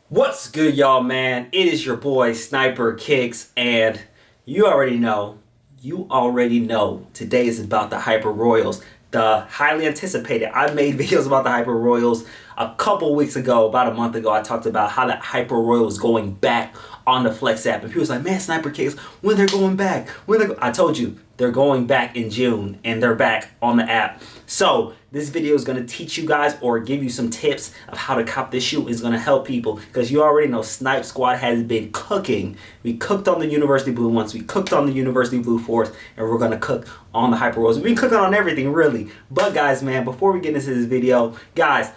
What's good, y'all, man? It is your boy Sniper Kicks, and you already know, today is about the Hyper Royals, the highly anticipated. I made videos about the Hyper Royals a couple weeks ago, about a month ago. I talked about how that Hyper Royal is going back on the Flex app, and people was like, man, Sniper Kicks, when they're going back? I told you, they're going back in June, and they're back on the app. So this video is going to teach you guys or give you some tips of how to cop this shoe. Is going to help people because you already know Snipe Squad has been cooking. We cooked on the University Blue once, we cooked on the University Blue Force, and we're going to cook on the Hyper Rose. We've been cooking on everything, really. But guys, man, before we get into this video, guys,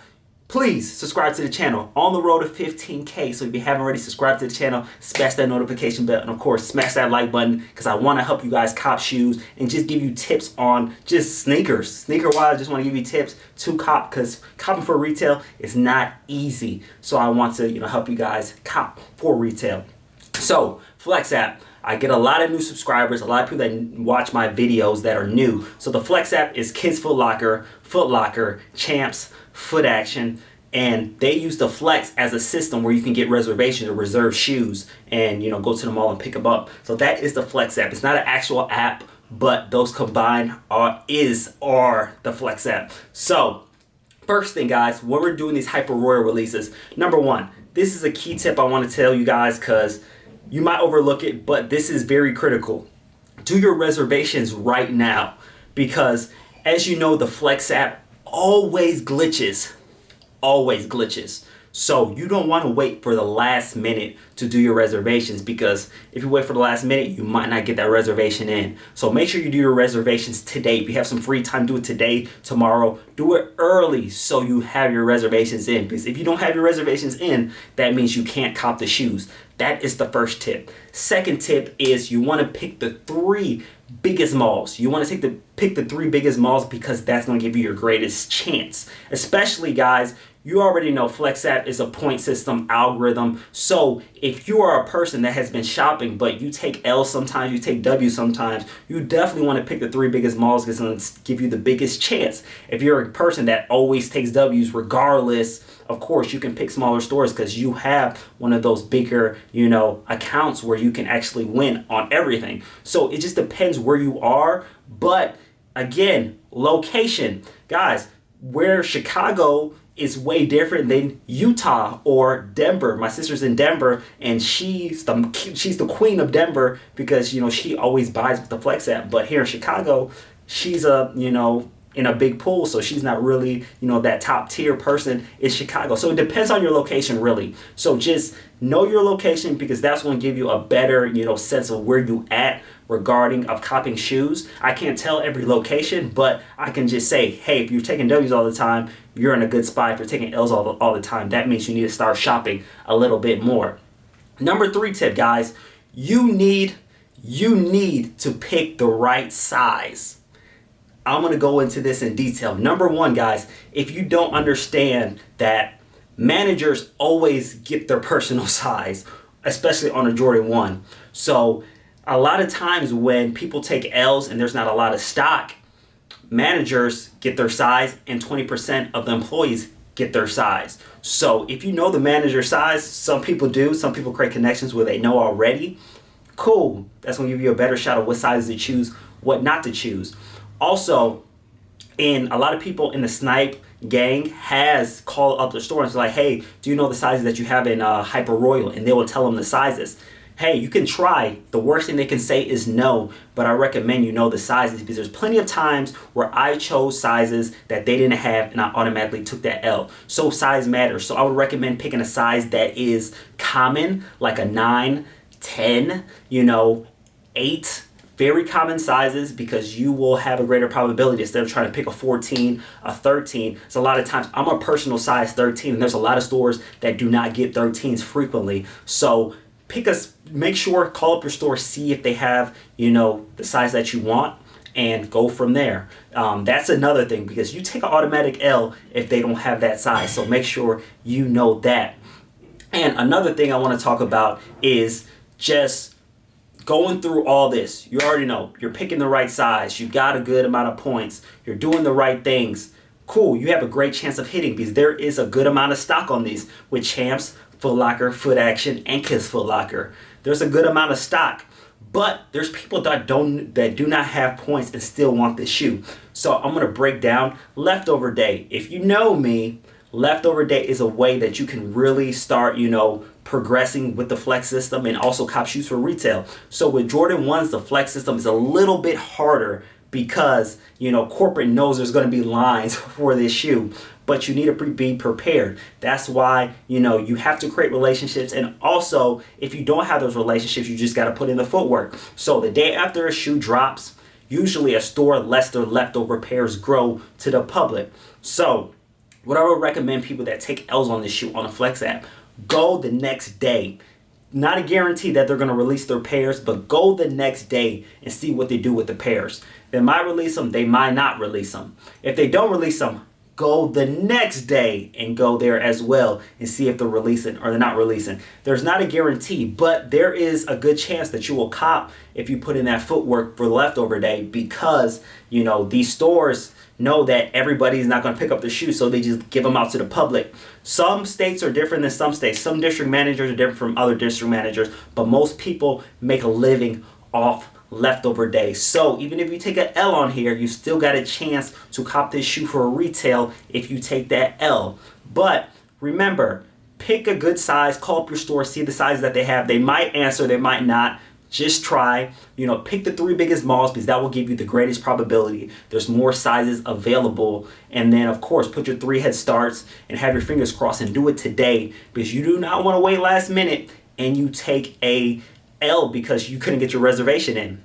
please subscribe to the channel. On the road to 15K. So if you haven't already subscribed to the channel, smash that notification bell. And of course, smash that like button because I want to help you guys cop shoes and just give you tips on just sneakers. Sneaker wise, I just want to give you tips to cop because copping for retail is not easy. So I want to, help you guys cop for retail. So Flex app. I get a lot of new subscribers, a lot of people that watch my videos that are new. So the Flex app is Kids Foot Locker, Champs, Foot Action, and they use the Flex as a system where you can get reservations or reserve shoes and go to the mall and pick them up. So that is the Flex app. It's not an actual app, but those combined are the Flex app. So first thing, guys, when we're doing these Hyper Royal releases, number one, this is a key tip I want to tell you guys because you might overlook it, but this is very critical. Do your reservations right now because, as you know, the Flex app always glitches. Always glitches. So you don't want to wait for the last minute to do your reservations because if you wait for the last minute, you might not get that reservation in. So make sure you do your reservations today. If you have some free time, do it today, tomorrow. Do it early so you have your reservations in. Because if you don't have your reservations in, that means you can't cop the shoes. That is the first tip. Second tip is you want to pick the three biggest malls. You want to pick the three biggest malls because that's going to give you your greatest chance. Especially, guys, you already know Flex app is a point system algorithm. So if you are a person that has been shopping, but you take L sometimes, you take W sometimes, you definitely want to pick the three biggest malls because it's going to give you the biggest chance. If you're a person that always takes W's regardless, of course, you can pick smaller stores because you have one of those bigger, accounts where you can actually win on everything. So it just depends where you are. But again, location. Guys, where Chicago is way different than Utah or Denver. My sister's in Denver and she's the queen of Denver because, she always buys with the Flex app. But here in Chicago, she's in a big pool, so she's not really, that top tier person in Chicago. So it depends on your location, really. So just know your location because that's going to give you a better, sense of where you at regarding of copying shoes. I can't tell every location, but I can just say, hey, if you're taking W's all the time, you're in a good spot. If you're taking L's all the time, that means you need to start shopping a little bit more. Number 3 tip, guys, you need to pick the right size. I'm going to go into this in detail. Number 1, guys, if you don't understand that managers always get their personal size, especially on a Jordan 1. So a lot of times when people take L's and there's not a lot of stock, managers get their size and 20% of the employees get their size. So if you know the manager size, some people do, some people create connections where they know already. Cool. That's going to give you a better shot of what sizes to choose, what not to choose. Also, a lot of people in the Snipe gang has called up the store and say like, hey, do you know the sizes that you have in Hyper Royal? And they will tell them the sizes. Hey, you can try. The worst thing they can say is no, but I recommend you know the sizes because there's plenty of times where I chose sizes that they didn't have and I automatically took that L. So size matters. So I would recommend picking a size that is common, like a 9, 10, 8. Very common sizes because you will have a greater probability instead of trying to pick a 14, a 13. So a lot of times I'm a personal size 13 and there's a lot of stores that do not get 13s frequently. So make sure, call up your store, see if they have, the size that you want and go from there. That's another thing because you take an automatic L if they don't have that size. So make sure you know that. And another thing I want to talk about is just going through all this. You already know you're picking the right size. You got a good amount of points. You're doing the right things. Cool. You have a great chance of hitting because there is a good amount of stock on these with Champs, Foot Locker, Foot Action, and Kids Foot Locker. There's a good amount of stock, but there's people that do not have points and still want this shoe. So I'm gonna break down leftover day. If you know me, leftover day is a way that you can really start, progressing with the flex system and also cop shoes for retail. So with Jordan 1s, the flex system is a little bit harder because, corporate knows there's going to be lines for this shoe, but you need to be prepared. That's why, you have to create relationships. And also, if you don't have those relationships, you just got to put in the footwork. So the day after a shoe drops, usually a store lets their leftover pairs grow to the public. So what I would recommend people that take L's on this shoe on the Flex app, go the next day. Not a guarantee that they're going to release their pairs, but go the next day and see what they do with the pairs. They might release them, they might not release them. If they don't release them, go the next day and go there as well and see if they're releasing or they're not releasing. There's not a guarantee, but there is a good chance that you will cop if you put in that footwork for the leftover day, because these stores know that everybody's not going to pick up the shoes, so they just give them out to the public. Some states are different than some states. Some district managers are different from other district managers, but most people make a living off leftover days. So even if you take an L on here, you still got a chance to cop this shoe for retail if you take that L. But remember, pick a good size, call up your store, see the sizes that they have. They might answer, they might not. Just try, pick the 3 biggest malls, because that will give you the greatest probability. There's more sizes available. And then, of course, put your 3 head starts and have your fingers crossed and do it today, because you do not want to wait last minute and you take a L because you couldn't get your reservation in.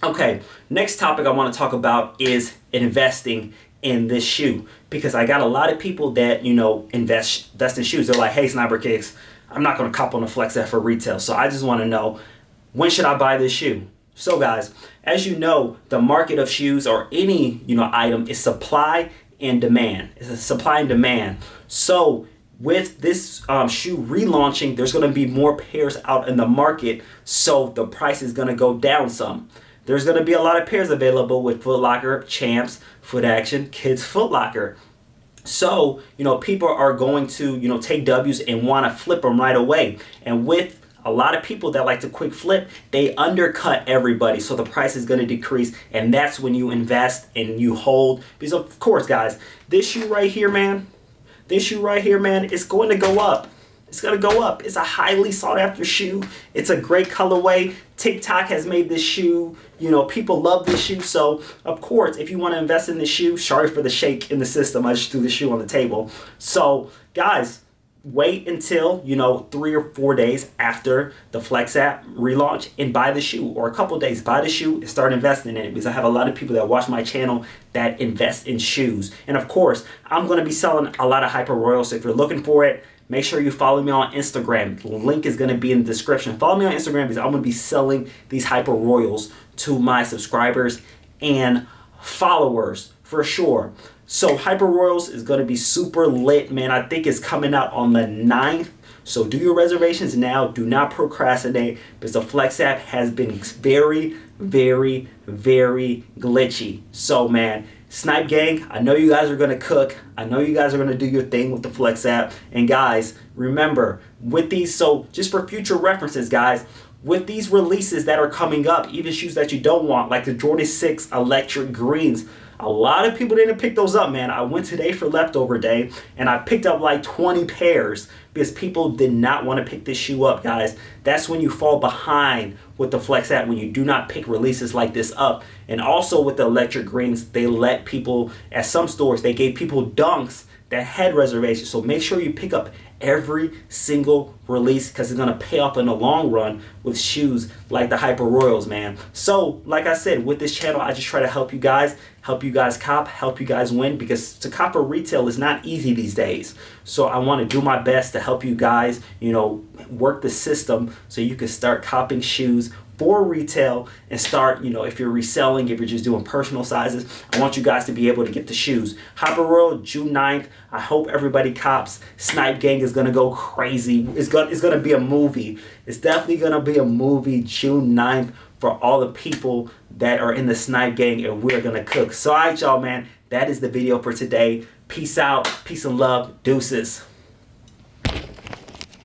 Okay, next topic I want to talk about is investing in this shoe, because I got a lot of people that, invest in shoes. They're like, hey, Sniper Kicks, I'm not going to cop on the Flex app for retail. So I just want to know, when should I buy this shoe? So guys, as you know, the market of shoes or any, item is supply and demand. It's a supply and demand. So with this shoe relaunching, there's going to be more pairs out in the market. So the price is going to go down some. There's going to be a lot of pairs available with Foot Locker, Champs, Foot Action, Kids Foot Locker. So, people are going to, take W's and want to flip them right away. And with a lot of people that like to quick flip, they undercut everybody, so the price is going to decrease, and that's when you invest and you hold. Because of course, guys, this shoe right here, man, it's going to go up. It's going to go up. It's a highly sought after shoe. It's a great colorway. TikTok has made this shoe. People love this shoe. So, of course, if you want to invest in this shoe, sorry for the shake in the system. I just threw the shoe on the table. So, guys, wait until 3 or 4 days after the Flex app relaunch and buy the shoe, or a couple days. Buy the shoe and start investing in it, because I have a lot of people that watch my channel that invest in shoes. And of course, I'm going to be selling a lot of Hyper Royals. So if you're looking for it, make sure you follow me on Instagram. The link is going to be in the description. Follow me on Instagram, because I'm going to be selling these Hyper Royals to my subscribers and followers for sure. So Hyper Royals is going to be super lit, man. I think it's coming out on the 9th. So do your reservations now. Do not procrastinate, because the Flex app has been very, very, very glitchy. So, man, Snipe Gang, I know you guys are going to cook. I know you guys are going to do your thing with the Flex app. And guys, remember, with these, so just for future references, guys, with these releases that are coming up, even shoes that you don't want, like the Jordan 6 Electric Greens, a lot of people didn't pick those up, man. I went today for leftover day, and I picked up like 20 pairs because people did not want to pick this shoe up, guys. That's when you fall behind with the Flex app, when you do not pick releases like this up. And also with the Electric Greens, they let people, at some stores, they gave people dunks that had reservations. So make sure you pick up every single release, because it's going to pay off in the long run with shoes like the Hyper Royals, man. So like I said, with this channel, I just try to help you guys cop, help you guys win, because to cop a retail is not easy these days. So I want to do my best to help you guys, work the system so you can start copping shoes for retail and start, if you're reselling, if you're just doing personal sizes, I want you guys to be able to get the shoes. Hyper Royal, June 9th. I hope everybody cops. Snipe Gang is going to go crazy. It's going to be a movie. It's definitely going to be a movie June 9th for all the people that are in the Snipe Gang, and we're going to cook. So, all right, y'all, man, that is the video for today. Peace out. Peace and love. Deuces.